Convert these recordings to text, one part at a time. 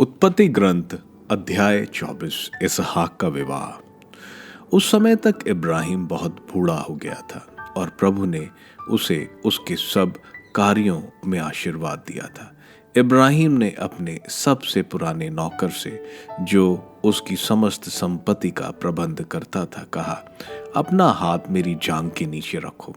उत्पत्ति ग्रंथ अध्याय 24 इसहाक का विवाह। उस समय तक इब्राहिम बहुत बूढ़ा हो गया था और प्रभु ने उसे उसके सब कार्यों में आशीर्वाद दिया था। इब्राहिम ने अपने सबसे पुराने नौकर से, जो उसकी समस्त संपत्ति का प्रबंध करता था, कहा, अपना हाथ मेरी जांघ के नीचे रखो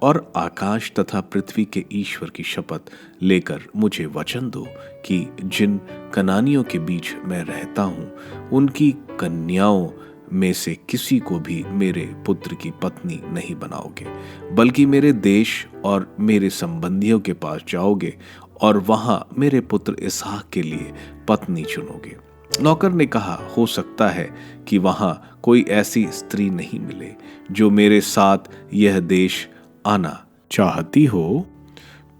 और आकाश तथा पृथ्वी के ईश्वर की शपथ लेकर मुझे वचन दो कि जिन कनानियों के बीच मैं रहता हूँ उनकी कन्याओं में से किसी को भी मेरे पुत्र की पत्नी नहीं बनाओगे, बल्कि मेरे देश और मेरे संबंधियों के पास जाओगे और वहां मेरे पुत्र इसहाक के लिए पत्नी चुनोगे। नौकर ने कहा, हो सकता है कि वहां कोई ऐसी स्त्री नहीं मिले जो मेरे साथ यह देश आना चाहती हो,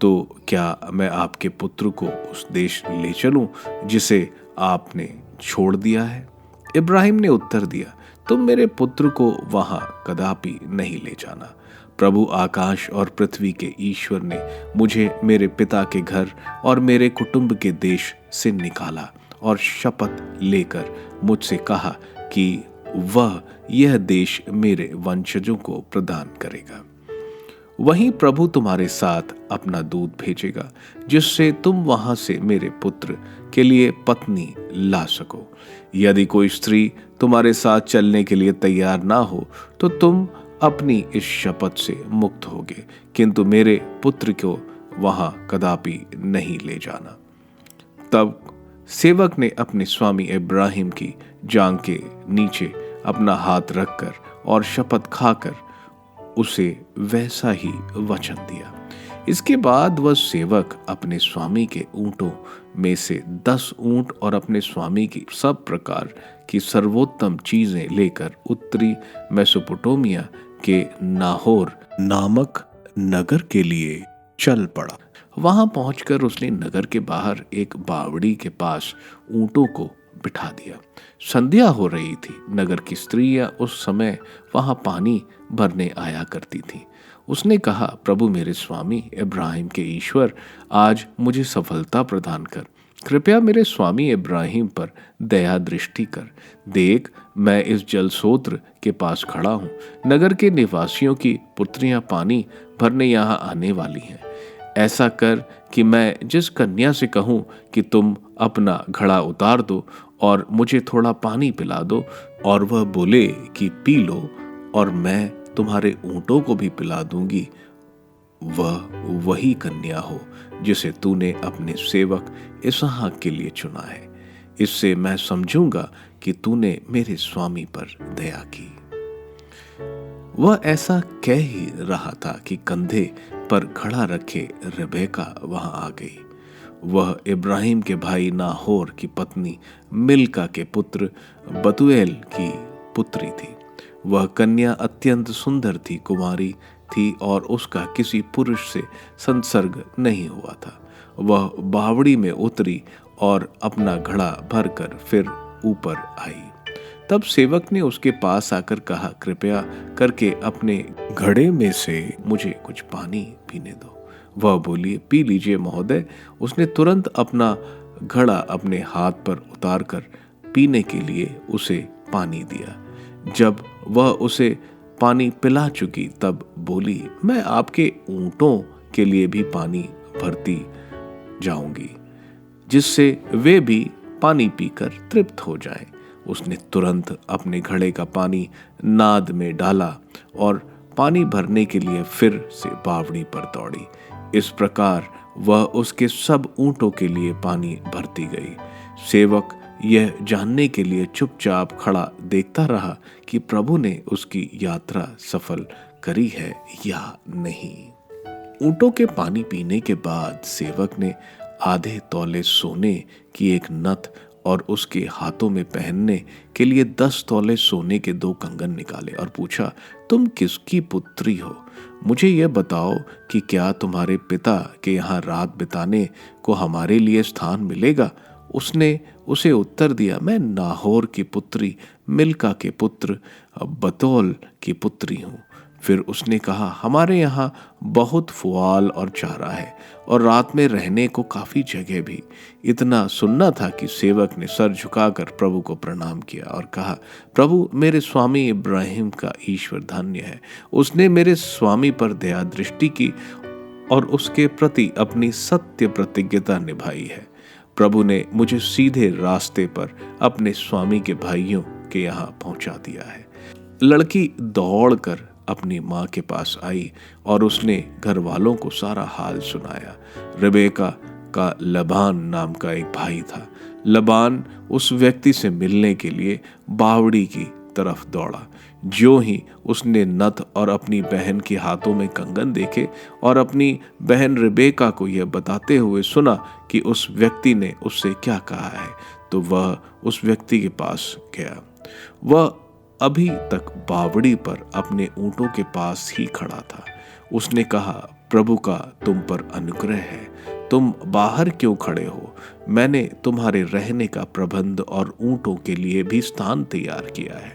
तो क्या मैं आपके पुत्र को उस देश ले चलूं जिसे आपने छोड़ दिया है? इब्राहिम ने उत्तर दिया, तुम मेरे पुत्र को वहां कदापि नहीं ले जाना। प्रभु आकाश और पृथ्वी के ईश्वर ने मुझे मेरे पिता के घर और मेरे कुटुंब के देश से निकाला और शपथ लेकर मुझसे कहा कि वह यह देश मेरे वंशजों को प्रदान करेगा। वहीं प्रभु तुम्हारे साथ अपना दूत भेजेगा, जिससे तुम वहां से मेरे पुत्र के लिए पत्नी ला सको। यदि कोई स्त्री तुम्हारे साथ चलने के लिए तैयार ना हो, तो तुम अपनी इस शपथ से मुक्त होगे, किंतु मेरे पुत्र को वहां कदापि नहीं ले जाना। तब सेवक ने अपने स्वामी इब्राहिम की जांघ के नीचे अपना हाथ रखकर और शपथ खाकर उसे वैसा ही वचन दिया। इसके बाद वह सेवक अपने स्वामी के ऊंटों में से 10 ऊंट और अपने स्वामी की सब प्रकार की सर्वोत्तम चीजें लेकर उत्तरी मेसोपोटामिया के नाहोर नामक नगर के लिए चल पड़ा। वहां पहुंचकर उसने नगर के बाहर एक बावड़ी के पास ऊंटों को बिठा दिया। संध्या हो रही थी। नगर की स्त्रियां उस समय वहां पानी भरने आया करती थी। उसने कहा, प्रभु मेरे स्वामी इब्राहिम के ईश्वर, आज मुझे सफलता प्रदान कर। कृपया मेरे स्वामी इब्राहिम पर दया दृष्टि कर। देख, मैं इस जल स्रोत के पास खड़ा हूँ। नगर के निवासियों की पुत्रियां पानी भरने यहाँ आने वाली हैं। ऐसा कर कि मैं जिस कन्या से कहूँ कि तुम अपना घड़ा उतार दो और मुझे थोड़ा पानी पिला दो, और वह बोले कि पी लो, और मैं तुम्हारे ऊंटों को भी पिला दूंगी, वह वही कन्या हो जिसे तूने अपने सेवक इसहाक के लिए चुना है। इससे मैं समझूंगा कि तूने मेरे स्वामी पर दया की। वह ऐसा कह ही रहा था कि कंधे पर खड़ा रखे रेबेका वहां आ गई। वह इब्राहिम के भाई नाहोर की पत्नी मिल्का के पुत्र बतूएल की पुत्री थी। वह कन्या अत्यंत सुंदर थी, कुमारी थी और उसका किसी पुरुष से संसर्ग नहीं हुआ था। वह बावड़ी में उतरी और अपना घड़ा भरकर फिर ऊपर आई। तब सेवक ने उसके पास आकर कहा, कृपया करके अपने घड़े में से मुझे कुछ पानी पीने दो। वह बोली, पी लीजिए महोदय। उसने तुरंत अपना घड़ा अपने हाथ पर उतारकर पीने के लिए उसे पानी दिया। जब वह उसे पानी पिला चुकी तब बोली, मैं आपके ऊंटों के लिए भी पानी भरती जाऊंगी, जिससे वे भी पानी पीकर तृप्त हो जाएं। उसने तुरंत अपने घड़े का पानी नाद में डाला और पानी भरने के लिए फिर से बावड़ी पर दौड़ी। इस प्रकार वह उसके सब ऊंटों के लिए पानी भरती गई। सेवक यह जानने के लिए चुपचाप खड़ा देखता रहा कि प्रभु ने उसकी यात्रा सफल करी है या नहीं। ऊंटों के पानी पीने के बाद सेवक ने आधे तौले सोने की एक नथ और उसके हाथों में पहनने के लिए 10 तौले सोने के 2 कंगन निकाले और पूछा, तुम किसकी पुत्री हो? मुझे यह बताओ कि क्या तुम्हारे पिता के यहाँ रात बिताने को हमारे लिए स्थान मिलेगा? उसने उसे उत्तर दिया, मैं नाहोर की पुत्री मिल्का के पुत्र बतौल की पुत्री हूँ। फिर उसने कहा, हमारे यहाँ बहुत पुआल और चारा है और रात में रहने को काफी जगह भी। इतना सुनना था कि सेवक ने सर झुकाकर प्रभु को प्रणाम किया और कहा, प्रभु, मेरे स्वामी इब्राहिम का ईश्वर धन्य है। उसने मेरे स्वामी पर दया दृष्टि की और उसके प्रति अपनी सत्य प्रतिज्ञता निभाई है। प्रभु ने मुझे सीधे रास्ते पर अपने स्वामी के भाइयों के यहाँ पहुंचा दिया है। लड़की दौड़कर अपनी माँ के पास आई और उसने घर वालों को सारा हाल सुनाया। रिबेका का लबान नाम का एक भाई था। लबान उस व्यक्ति से मिलने के लिए बावड़ी की तरफ दौड़ा। ज्यों ही उसने नथ और अपनी बहन के हाथों में कंगन देखे और अपनी बहन रिबेका को यह बताते हुए सुना कि उस व्यक्ति ने उससे क्या कहा है, तो वह उस व्यक्ति के पास गया। वह अभी तक बावड़ी पर अपने ऊंटों के पास ही खड़ा था। उसने कहा, प्रभु का तुम पर अनुग्रह है, तुम बाहर क्यों खड़े हो? मैंने तुम्हारे रहने का प्रबंध और ऊंटों के लिए भी स्थान तैयार किया है।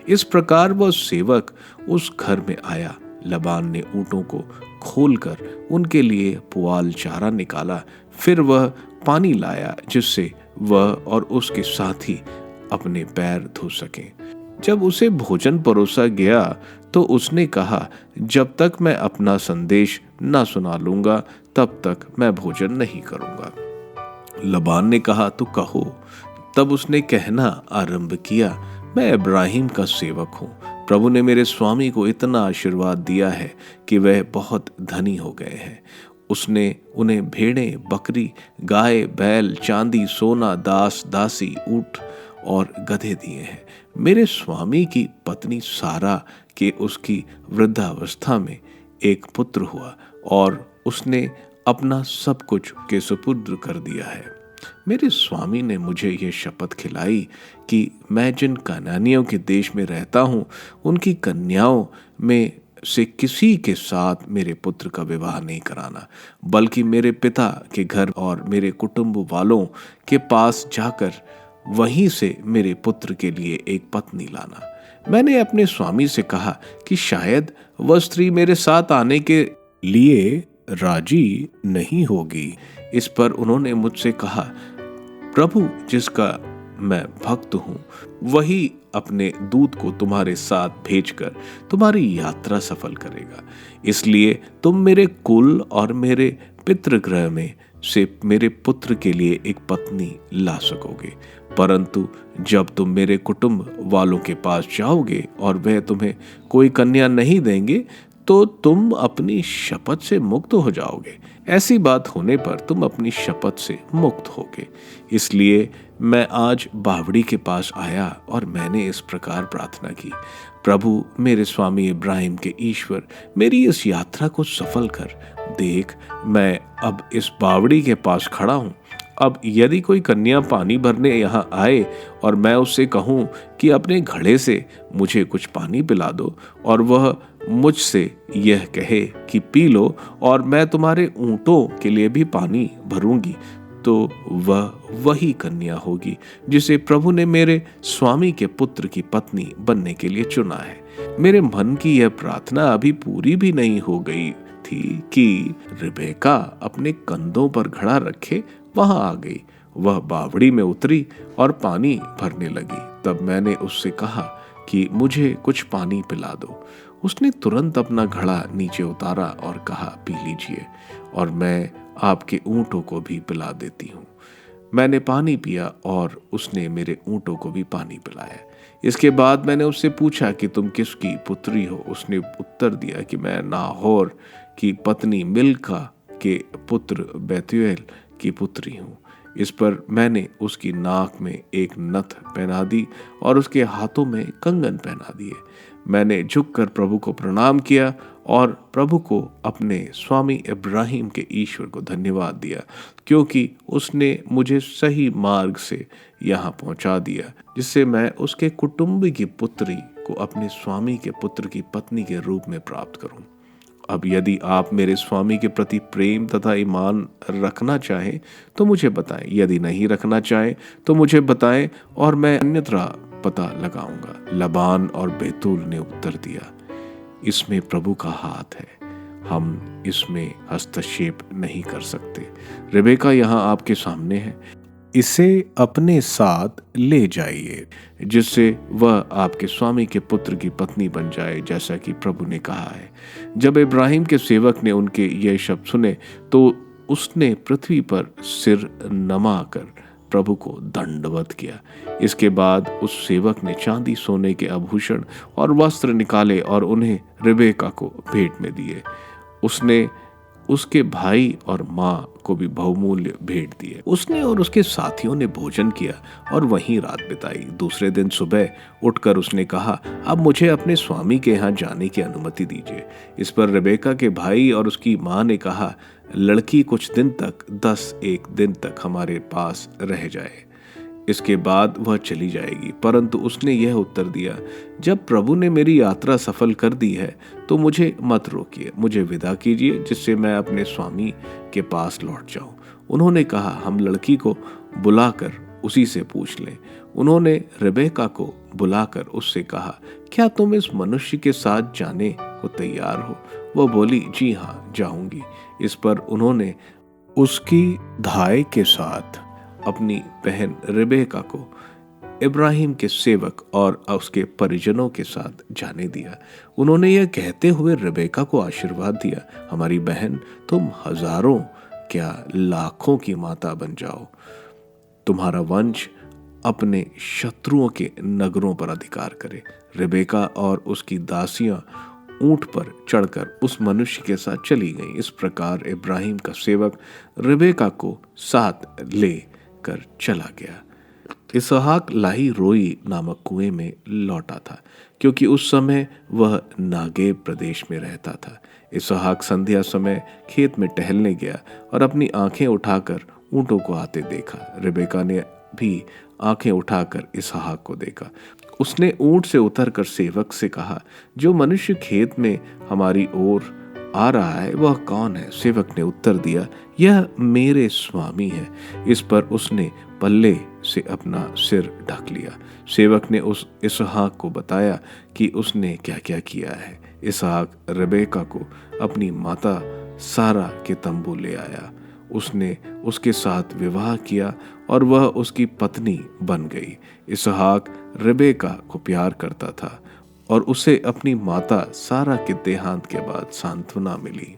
इस प्रकार वह सेवक उस घर में आया। लबान ने ऊंटों को खोलकर उनके लिए पुआल चारा निकाला। फिर वह पानी लाया जिससे वह और उसके साथी अपने पैर धो सकें। जब उसे भोजन परोसा गया तो उसने कहा, जब तक मैं अपना संदेश न सुना लूंगा तब तक मैं भोजन नहीं करूंगा। लबान ने कहा, तो कहो। तब उसने कहना आरंभ किया, मैं इब्राहिम का सेवक हूँ। प्रभु ने मेरे स्वामी को इतना आशीर्वाद दिया है कि वह बहुत धनी हो गए हैं। उसने उन्हें भेड़ें, बकरी, गाय, बैल, चांदी, सोना, दास, दासी, ऊंट और गधे दिए हैं। मेरे स्वामी की पत्नी सारा के उसकी वृद्धावस्था में एक पुत्र हुआ और उसने अपना सब कुछ के सुपुत्र कर दिया है। मेरे स्वामी ने मुझे ये शपथ खिलाई कि मैं जिन कनानियों के देश में रहता हूँ उनकी कन्याओं में से किसी के साथ मेरे पुत्र का विवाह नहीं कराना, बल्कि मेरे पिता के घर और मेरे कुटुंब वालों के पास जाकर वहीं से मेरे पुत्र के लिए एक पत्नी लाना। मैंने अपने स्वामी से कहा कि शायद वह स्त्री मेरे साथ आने के लिए राजी नहीं होगी। इस पर उन्होंने मुझसे कहा, प्रभु जिसका मैं भक्त हूँ वही अपने दूत को तुम्हारे साथ भेजकर तुम्हारी यात्रा सफल करेगा। इसलिए तुम मेरे कुल और मेरे पितृगृह में से मेरे पुत्र के लिए एक पत्नी ला सकोगे। परंतु जब तुम मेरे कुटुंब वालों के पास जाओगे और वह तुम्हें कोई कन्या नहीं देंगे तो तुम अपनी शपथ से मुक्त हो जाओगे। ऐसी बात होने पर तुम अपनी शपथ से मुक्त होगे। इसलिए मैं आज बावड़ी के पास आया और मैंने इस प्रकार प्रार्थना की, प्रभु मेरे स्वामी इब्राहिम के ईश्वर, मेरी इस यात्रा को सफल कर। देख, मैं अब इस बावड़ी के पास खड़ा हूँ। अब यदि कोई कन्या पानी भरने यहाँ आए और मैं उससे कहूँ कि अपने घड़े से मुझे कुछ पानी पिला दो और वह मुझसे यह कहे कि पी लो और मैं तुम्हारे ऊंटों के लिए भी पानी भरूंगी, तो वह वही कन्या होगी जिसे प्रभु ने मेरे स्वामी के पुत्र की पत्नी बनने के लिए चुना है। मेरे मन की यह प्रार्थना अभी पूरी भी नहीं हो गई थी कि रिबेका अपने कंधों पर घड़ा रखे वहां आ गई। वह बावड़ी में उतरी और पानी भरने लगी। तब मैंने उससे कहा कि मुझे कुछ पानी पिला दो। उसने तुरंत अपना घड़ा नीचे उतारा और कहा, पी लीजिए और मैं आपके ऊंटों को भी पिला देती हूँ। मैंने पानी पिया और उसने मेरे ऊंटों को भी पानी पिलाया। इसके बाद मैंने उससे पूछा कि तुम किसकी पुत्री हो? उसने उत्तर दिया कि मैं नाहोर की पत्नी मिल्का के पुत्र बेतुएल की पुत्री हूँ। इस पर मैंने उसकी नाक में एक नथ पहना दी और उसके हाथों में कंगन पहना दिए। मैंने झुककर प्रभु को प्रणाम किया और प्रभु को अपने स्वामी इब्राहिम के ईश्वर को धन्यवाद दिया, क्योंकि उसने मुझे सही मार्ग से यहाँ पहुँचा दिया, जिससे मैं उसके कुटुंब की पुत्री को अपने स्वामी के पुत्र की पत्नी के रूप में प्राप्त करूँ। अब यदि आप मेरे स्वामी के प्रति प्रेम तथा ईमान रखना चाहें तो मुझे बताएं, यदि नहीं रखना चाहें तो मुझे बताएं और मैं अन्यत्र पता लगाऊंगा। लबान और बेतूल ने उत्तर दिया, इसमें प्रभु का हाथ है, हम इसमें हस्तक्षेप नहीं कर सकते। रिबेका यहाँ आपके सामने है, इसे अपने साथ ले जाइए जिससे वह आपके स्वामी के पुत्र की पत्नी बन जाए, जैसा कि प्रभु ने कहा है। जब इब्राहिम के सेवक ने उनके ये शब्द सुने तो उसने पृथ्वी पर सिर नमाकर प्रभु को दंडवत किया। इसके बाद उस सेवक ने चांदी सोने के आभूषण और वस्त्र निकाले और उन्हें रिबेका को भेंट में दिए। उसने उसके भाई और माँ को भी बहुमूल्य भेंट दिए। उसने और उसके साथियों ने भोजन किया और वहीं रात बिताई। दूसरे दिन सुबह उठकर उसने कहा, अब मुझे अपने स्वामी के यहाँ जाने की अनुमति दीजिए। इस पर रिबेका के भाई और उसकी माँ ने कहा, लड़की कुछ दिन तक 10 दिन तक हमारे पास रह जाए, इसके बाद वह चली जाएगी। परंतु उसने यह उत्तर दिया, जब प्रभु ने मेरी यात्रा सफल कर दी है तो मुझे मत रोकिए, मुझे विदा कीजिए जिससे मैं अपने स्वामी के पास लौट जाऊं। उन्होंने कहा, हम लड़की को बुलाकर उसी से पूछ लें। उन्होंने रिबेका को बुलाकर उससे कहा, क्या तुम इस मनुष्य के साथ जाने को तैयार हो? वह बोली, जी हाँ, जाऊंगी। इस पर उन्होंने उसकी धाई के साथ अपनी बहन रिबेका को इब्राहिम के सेवक और उसके परिजनों के साथ जाने दिया। उन्होंने यह कहते हुए रिबेका को आशीर्वाद दिया, हमारी बहन, तुम हजारों क्या लाखों की माता बन जाओ, तुम्हारा वंश अपने शत्रुओं के नगरों पर अधिकार करे। रिबेका और उसकी दासियां ऊंट पर चढ़कर उस मनुष्य के साथ चली गईं। इस प्रकार इब्राहिम का सेवक रिबेका को साथ ले कर चला गया। इसहाक लाही रोई नामक कुएं में लौटा था, क्योंकि उस समय वह नागेब प्रदेश में रहता था। इसहाक संध्या समय खेत में टहलने गया और अपनी आंखें उठाकर ऊंटों को आते देखा। रिबेका ने भी आंखें उठाकर इसहाक को देखा। उसने ऊंट से उतरकर सेवक से कहा, जो मनुष्य खेत में हमारी ओर आ रहा है वह कौन है? सेवक ने उत्तर दिया, यह मेरे स्वामी है। इस पर उसने पल्ले से अपना सिर ढक लिया। सेवक ने उस इसहाक को बताया कि उसने क्या क्या किया है। इसहाक रिबेका को अपनी माता सारा के तंबू ले आया। उसने उसके साथ विवाह किया और वह उसकी पत्नी बन गई। इसहाक रिबेका को प्यार करता था और उसे अपनी माता सारा के देहांत के बाद सांत्वना मिली।